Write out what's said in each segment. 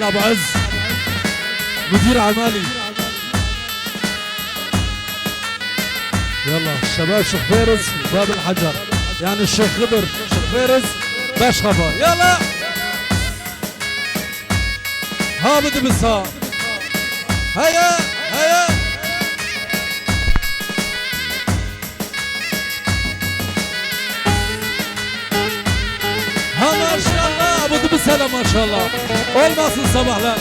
احلى ابو عز مدير عمالي. يلا الشباب شيخ فارس باب الحجر، يعني الشيخ خضر شيخ فارس باش خبر. يلا هابط بالصار، هيا هيا ها ما شاء الله ابو بالسلام ما شاء الله. olmasın sabahlar.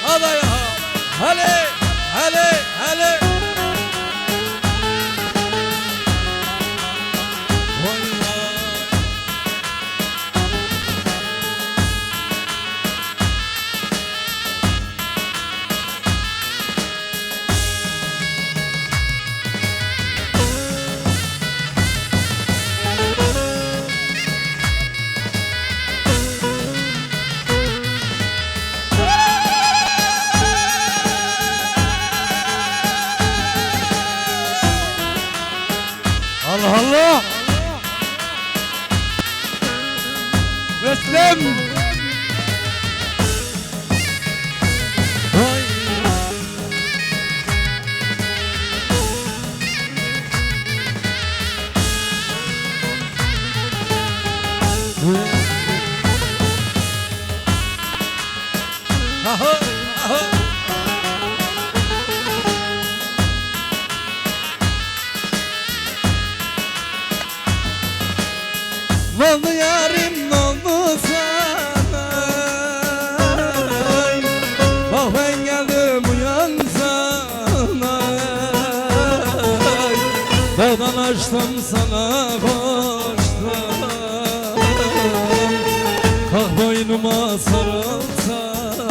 هذا يا هلا هلا هلا الله الله وسلم. Oldu yarim oldu sana, bak ben geldim uyan sana. Dağdan açtım sana koştum, kalk boynuma sarıl sana.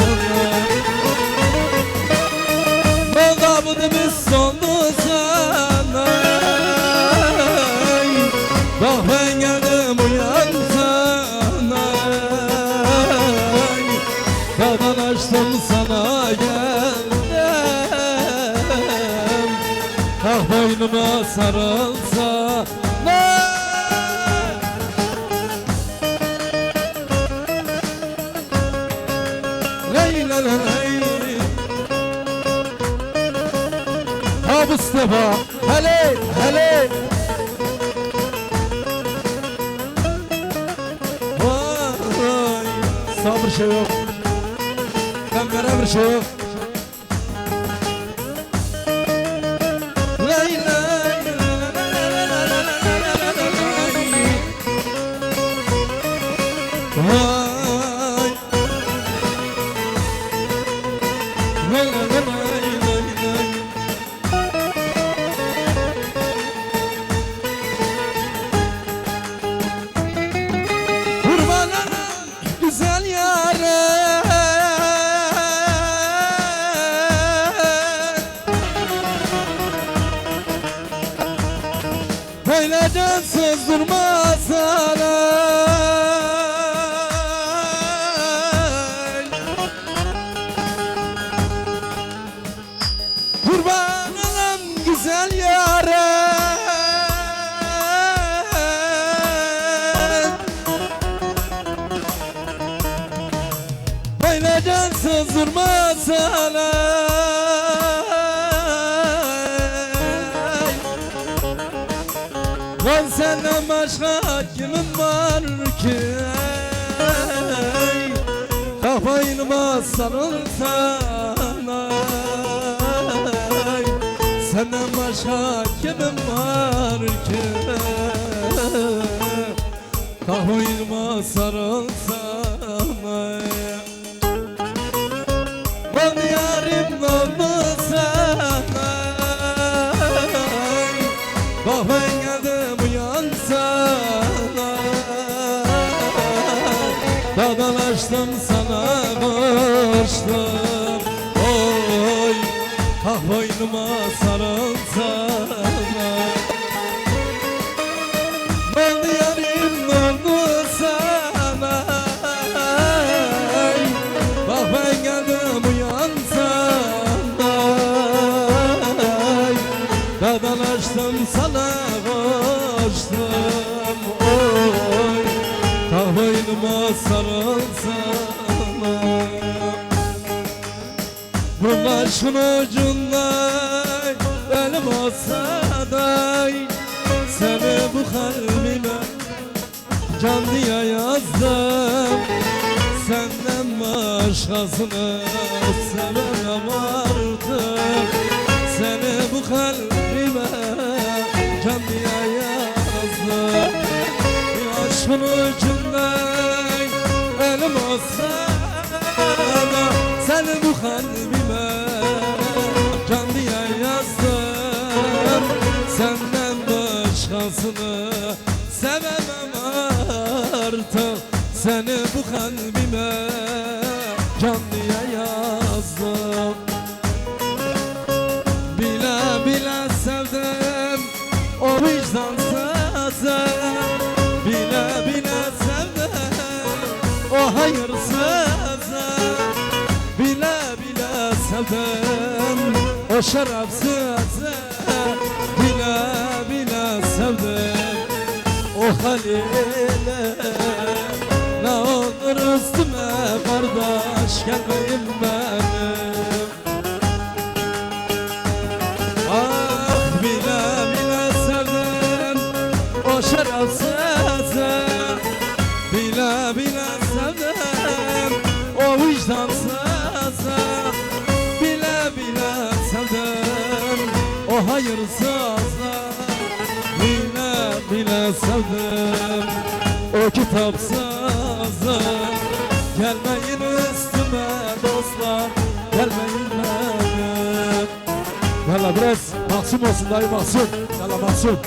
Oldu bu demiz oldu sana, bak ben geldim uyan sana. Dağdan açtım sana geldim, kalk boynuma sarılsana. Ley ley ley ha Mustafa hele hele. Sabır şey yok, kamera bir şey yok. Lay lay vay lay lay güzel yâre, böyle cansız durmasana. Kurban olam güzel yâre, böyle cansız durmasana. Lan senden başka kimim var ki? Kafayıma sarılsana. Senden başka kimim var ki? Kafayıma sarılsana. Ben yarim oldu sana, bak ben geldim uyan sana. Dağdan açtım sana koştum, oy kalk boynuma sarılsana. Ben yarim oldu sana, bak ben geldim uyan sana. Dağdan açtım sana koştum, oy kalk aşkın ucunda elim olsa da seni bu kalbime can diye yazdım. Senden başkasını sevemem artık. Seni bu kalbime can diye yazdım. Aşkın ucunda elim olsa da seni bu kalbime can diye yazdım. Senden başkasını sevemem artık. Seni bu kalbime can diye yazdım. Bile bile sevdim o vicdansızı. Bile bile sevdim o hayırsızı. Bile bile sevdim o şerefsizı. Bile bile sevdim o halile. Ne olur üstüme kardeş gelmeyin benim. Ah bile bile sevdim o şerefsizi. Bile bile sevdim o vicdansızı. Bile bile sevdim o hayırsızı. Bile bile sevdim o kitapsızı. Gelmeyin üstüme dostlar, gelmeyin benim. Yalla biraz mahzun olsun dayı, mahzun. Yalla mahzun.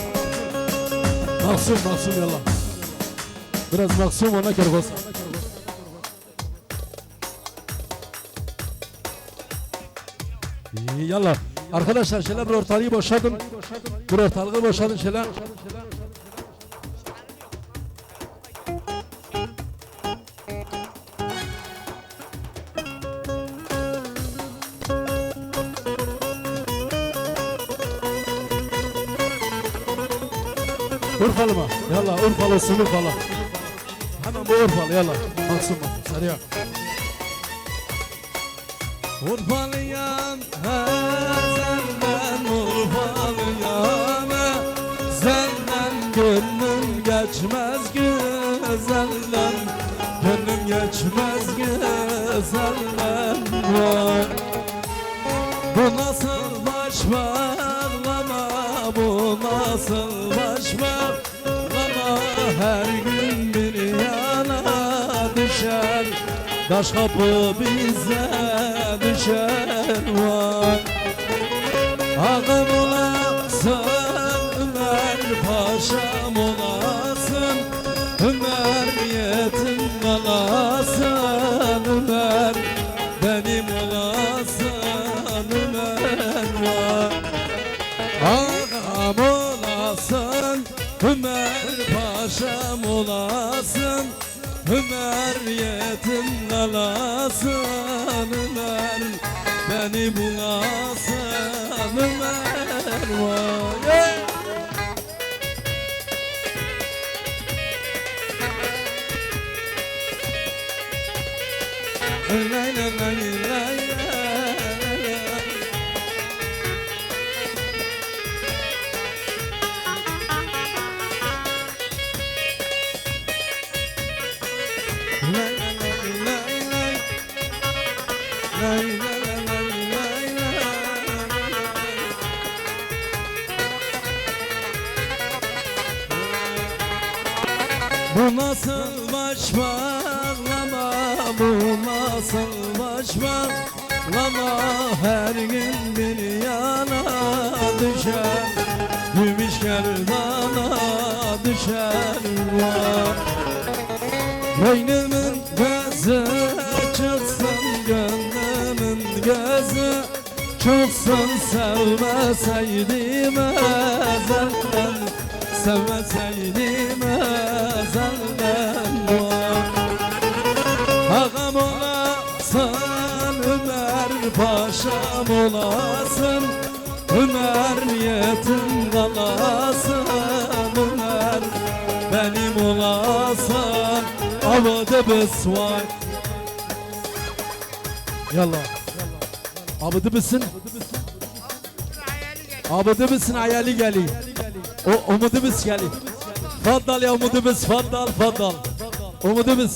Mahzun yalla. Biraz mahzun ona kere olsun. Yalla. Arkadaşlar şöyle bir ortalığı boşaltın. Bir ortalığı boşaltın şöyle. Urfalı mı? Yalla Urfalı olsun Urfalı. Hemen bu Urfalı yalla. Mahsun sarıya. Urfalıyam senden Urfalıyam. Senden gönlüm geçmez güzelden. Gönlüm geçmez güzelden. Bu nasıl baş bağlama, bu nasıl baş bağlama. Her gün bir yana düşer, taş kapı bize düşer var. Ağam olasın, Ömer paşam olasın. Ömer yetim kalasın, Ömer benim olasın, Ömer var. Ağam olasın, Ömer paşam olasın. Ömer yetim kalasın, Ömer beni bulasın, Ömer var. Lay lay lay lay. Bu nasıl baş bağlama, bu nasıl baş bağlama. Her gün bir yana düşer, gümüş gerdana düşer var. Gönlümün gözü çıksın, gönlümün gözü çıksın. Sevmeseydim ezelden, sevmeseydim ezelden var. Ağam olasın, Ömer paşam olasın. Ömer yetim kalasın, Ömer benim olasın. Avada besvay. Yalla. Abi dibsin. Abi dibsin ayali geli. O umudumuz geli. Faddal ya umudumuz faddal faddal. Umudumuz.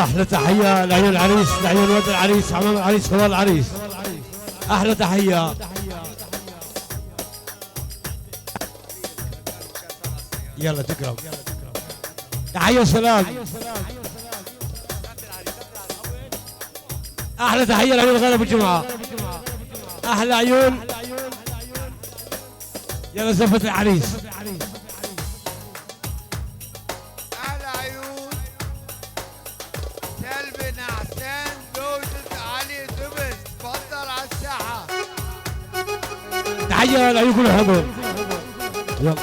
احلى تحيه لعيون العريس، لعيون ولد العريس، عمام العريس، خوال العريس. احلى تحيه. يلا تكرم. تحيه وسلام. احلى تحيه لعيون الغلا ابو الجمعه. احلى عيون. يلا زفه العريس. احلى عيون سلبي نعسان زوجة علي دبس. تفضل على الساحة. تحيه لعيون كل حضور. يلا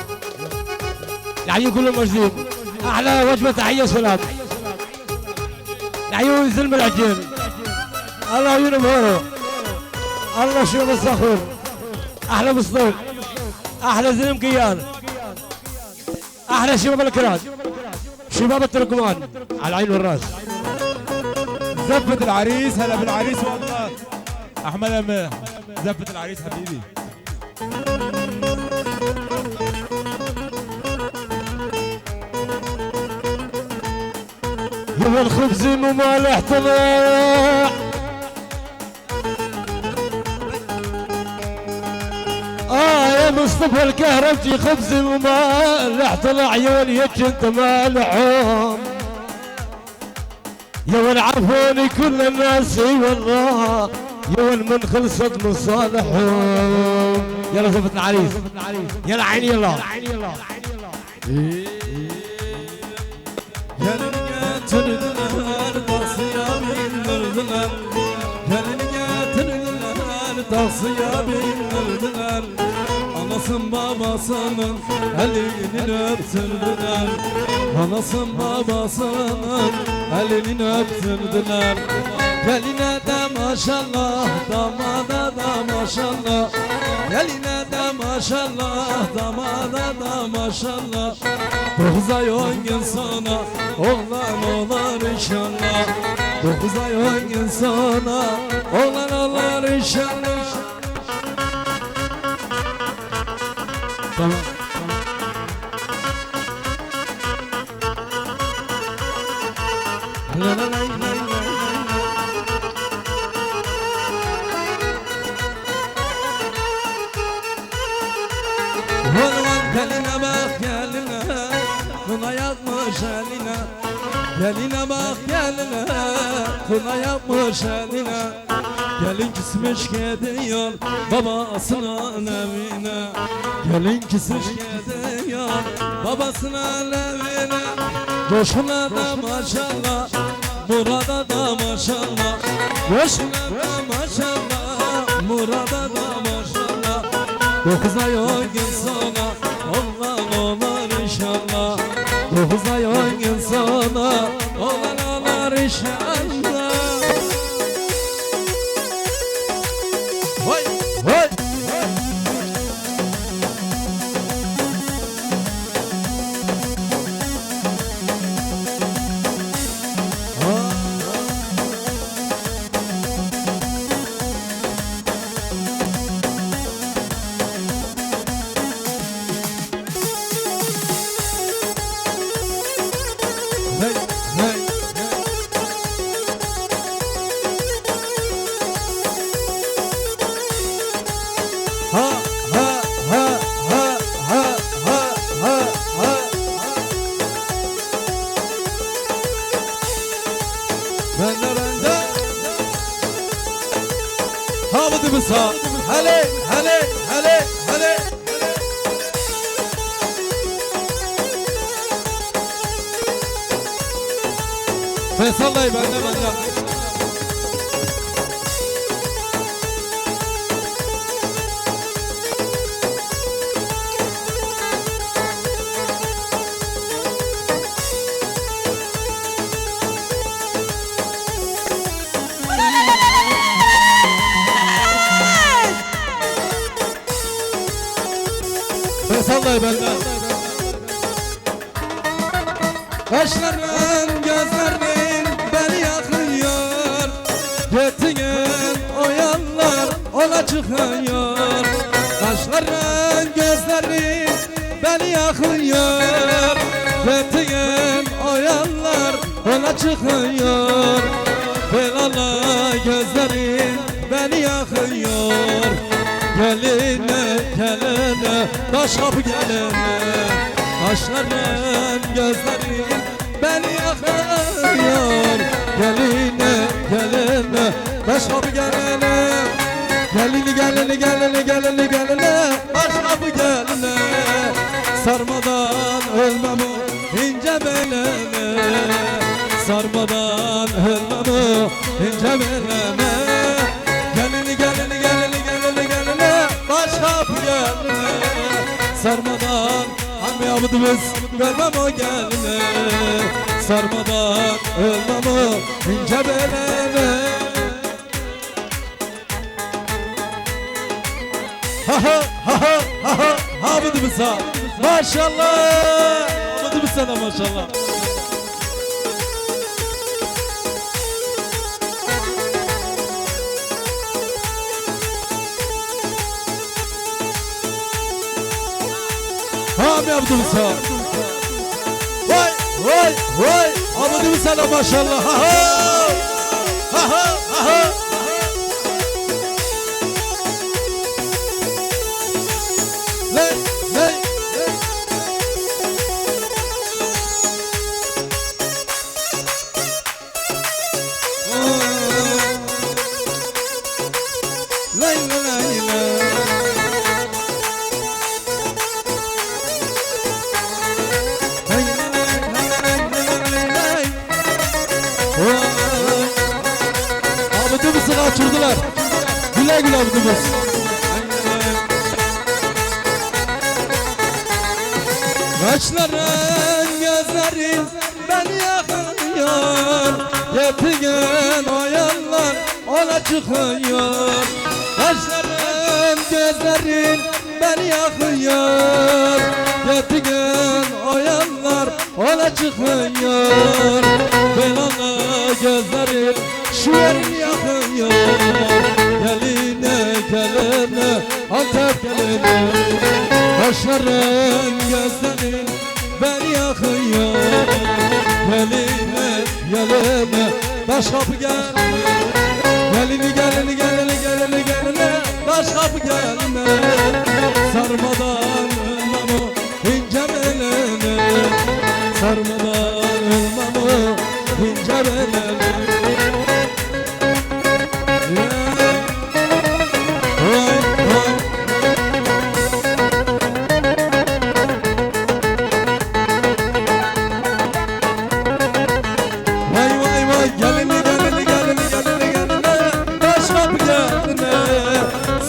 العيون كلهم موجودين. احلى وجبه تحيه وسلام لعيون زلم العجين. الله عيونهم هورو. الله شوف الصخور. احلى مسطول. احلى زلم كيان. احلى شباب الكراد، شباب التركمان على العين والراس. زفة العريس. هلا بالعريس والله. احمد امام زفة العريس حبيبي. يا الخبز ممالح طلع. يا مصطفى الكهربجي خبز ممالح طلع. يا وليك انت مالحهم. يا والعفوني كل الناس والله. يا من خلصت مصالحهم. يلا زفت العريس. يلا عيني يلا. Gelin getirdiler taksiye bindirdiler. Gelin getirdiler taksiye bindirdiler. Anasın babasının elini öptürdüler. Anasın babasının elini öptürdüler. Geline de maşallah, damada da maşallah. Geline de maşallah, damada da maşallah. 9 ay 10 gün sonra oğlan olur inşallah. 9 ay 10 gün sonra oğlan olur inşallah. Tamam. La la la la la. Oğlan geline bak geline, kına yapmış eline. Geline bak geline, kına yapmış eline. Gelin küsmüş gidiyor babasının evine. Gelin küsmüş gidiyor babasının evine. Coşkuna da maşallah, Murat'a da maşallah. Coşkuna da maşallah, Murat'a da maşallah. 9 ay 10 gün sonra oğlan olur inşallah. 9 ay 10 gün sonra oğlan olur inşallah. Vay vay. Hey, hey. Ha ha ha ha ha ha ha ha. Bende Hamdi Musa. Hale hale hale hale. Faysal dayı bende. Faysal dayı bende. Kaşların gözlerin beni Yetingen oyanlar ola çıkıyor. Kaşların gözlerin beni yakıyor. Yetingen oyanlar ola çıkıyor. Belala gözlerin beni yakıyor. Geline geline taş kapı geline. Kaşların gözlerin beni yakıyor. Geline geline taş kapı geline. Gelini gelini gelini gelini gelini taş kapı geline. Sarmadan ölmem o ince belene. Sarmadan ölmem o ince belene. Gelini gelini gelini gelini gelini taş kapı geline. Sarmadan Hamdi abudumuz ölmem o geline. Sarmadan ölmem o ince belene. Ha ha ha ha ha ha abudumuz ha. Maşallah. Abudumuz sana maşallah. Abi abudumuz ha. Vay vay vay. Abudumuz sana maşallah. Ha ha. Ha ha ha ha. Ley ley. Ley ley ley. Abudumuzu kaçırdılar. Güle güle abudumuz. Kaşların gözlerin beni yakıyor. Yetingen oyanlar ona çıkıyor. Kaşların gözlerin beni yakıyor. Yetingen oyanlar ona çıkıyor. Belana gözlerin şu yerin yakıyor. Geline geline Antep geline. Kaşların gözlerin beni yakıyor. Geline geline taş kapı geline. Gelini gelini gelini gelini gelini taş kapı geline. Sarmadan ölmem o ince belene. Sarmadan ölmem o ince belene.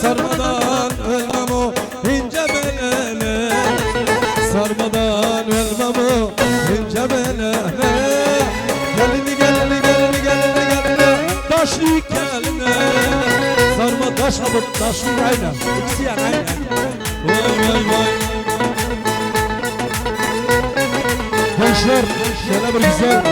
Sarmadan ölmem o ince belene. Sarmadan ölmem o ince belene. Gelini gelini gelini gelini gelini taşlık geline. Sarma taş alıp taşlık aynen. İkisi yani aynen. Vay vay vay. Gençler şöyle bir güzel.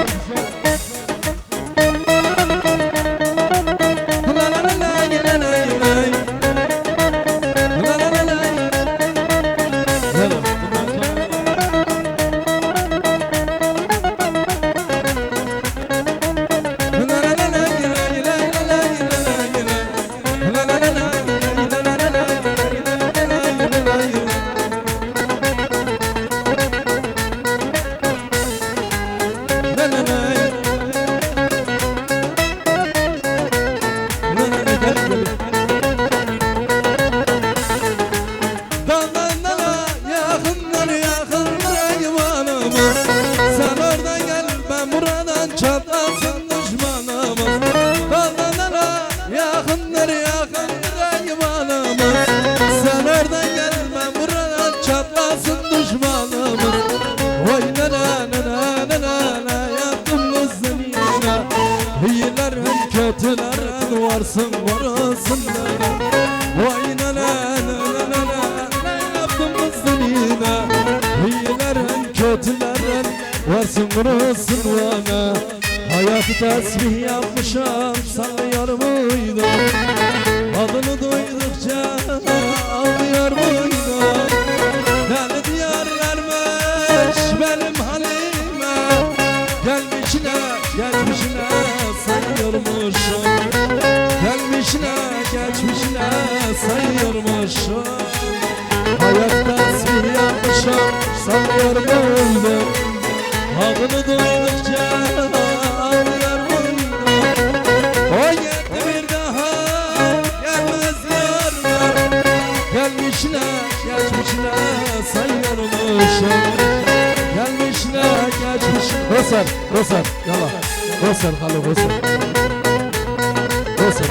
kötülerin varsın varasınlar. Vay ne yaptığımızın yine. İyilerin kötülerin varsın varasın bana. Hayatı tesbih yapmışam sallıyor muydum? Adını duydukça ağlıyor muydum? Deli diyar vermiş benim halime, gelmişine geçmişine sayıyormuşum. Gelmişine geçmişine sayıyormuşum. Hayat tesbih yapmışam sallıyor muydum? Adını duydukça ağlıyor muydum? O yetti bir daha gelmez yarlar. Gelmişine geçmişine sayıyormuşum. Gelmişine geçmişine. Rosar yalla. Rosar halı Rosar. Rosar.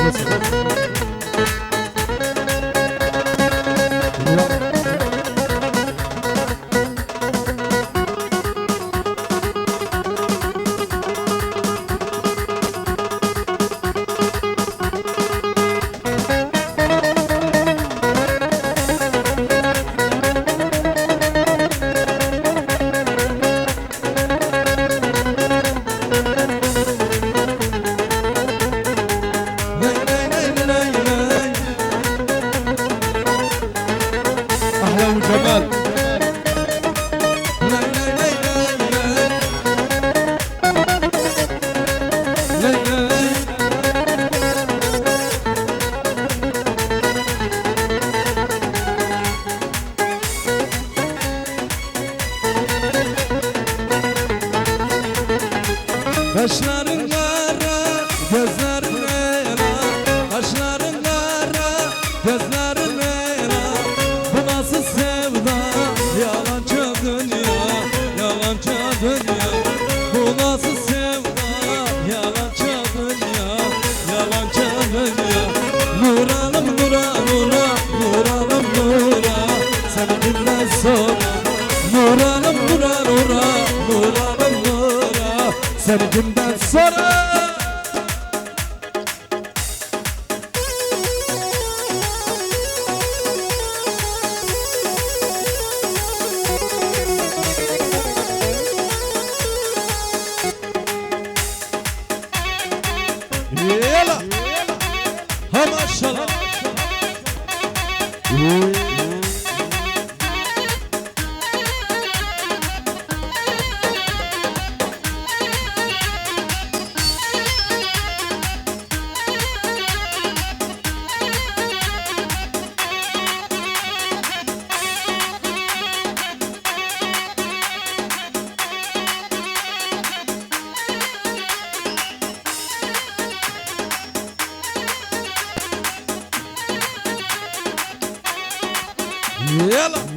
أحلى وجمال Kaşların kara, gözlerin ela. Kaşların kara, gözlerin ela. Bu nasıl sevda, yalancı dünya, yalancı dünya. Bu nasıl sevda, yalancı dünya, yalancı dünya. Nuralım nura, nuralım nura. Seni dinle sonra. Nuralım nura, nuralım nura. Sevgimden sonra. Yela ha maşallah. Yela